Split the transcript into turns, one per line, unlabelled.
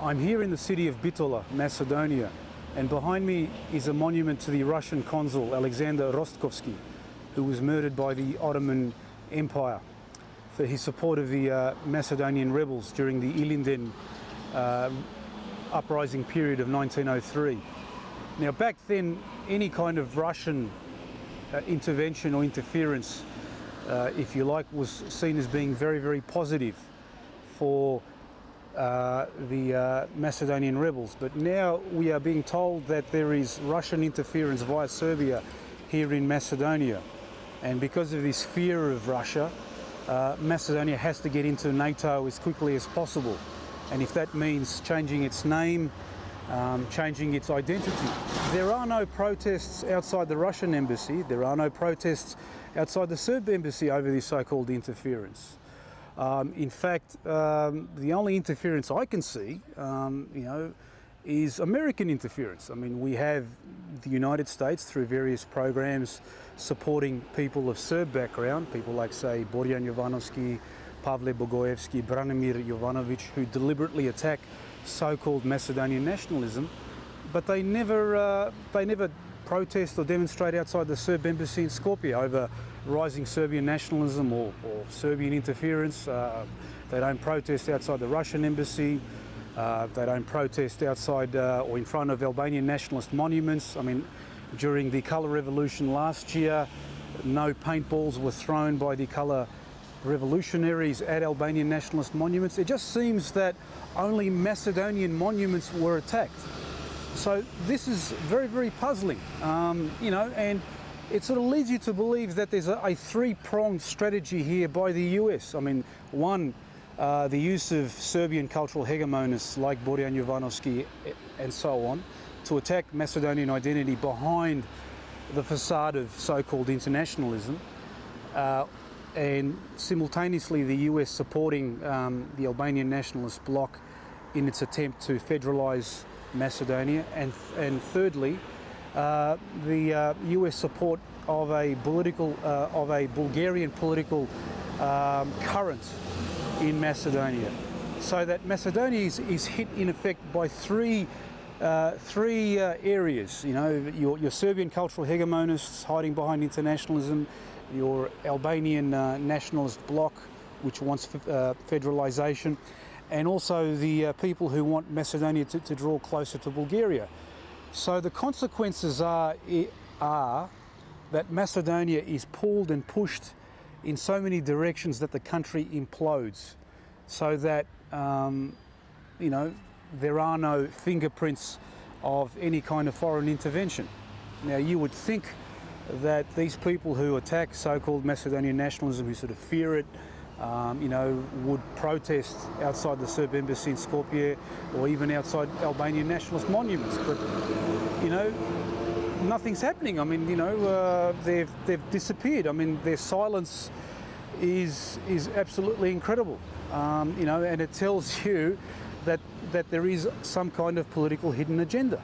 I'm here in the city of Bitola, Macedonia, and behind me is a monument to the Russian consul Alexander Rostkovsky, who was murdered by the Ottoman Empire for his support of the Macedonian rebels during the Ilinden uprising period of 1903. Now, back then, any kind of Russian intervention or interference, if you like, was seen as being very, very positive for the Macedonian rebels. But now we are being told that there is Russian interference via Serbia here in Macedonia. And because of this fear of Russia, Macedonia has to get into NATO as quickly as possible. And if that means changing its name, changing its identity. There are no protests outside the Russian embassy. There are no protests outside the Serb embassy over this so-called interference. In fact, the only interference I can see, is American interference. I mean, we have the United States through various programs supporting people of Serb background, people like, say, Borjan Jovanovski, Pavle Bogojevski, Branimir Jovanovic, who deliberately attack so-called Macedonian nationalism, but they never protest or demonstrate outside the Serb embassy in Skopje over rising Serbian nationalism or Serbian interference. They don't protest outside the Russian embassy. They don't protest outside or in front of Albanian nationalist monuments. I mean, during the colour revolution last year, no paintballs were thrown by the colour revolutionaries at Albanian nationalist monuments. It just seems that only Macedonian monuments were attacked. So this is very, very puzzling, and it sort of leads you to believe that there's a three-pronged strategy here by the US. I mean, one, the use of Serbian cultural hegemonists like Borjan Jovanovski and so on to attack Macedonian identity behind the facade of so-called internationalism, and simultaneously the US supporting the Albanian nationalist bloc in its attempt to federalise Macedonia, and thirdly, the US support of a Bulgarian political current in Macedonia, so that Macedonia is hit in effect by three areas. You know, your Serbian cultural hegemonists hiding behind internationalism, your Albanian nationalist bloc, which wants federalisation, and also the people who want Macedonia to draw closer to Bulgaria. So the consequences are that Macedonia is pulled and pushed in so many directions that the country implodes, so that there are no fingerprints of any kind of foreign intervention. Now, you would think that these people who attack so-called Macedonian nationalism, who sort of fear it, would protest outside the Serb embassy in Skopje or even outside Albanian nationalist monuments. But, nothing's happening. I mean, they've disappeared. I mean, their silence is absolutely incredible, and it tells you that there is some kind of political hidden agenda.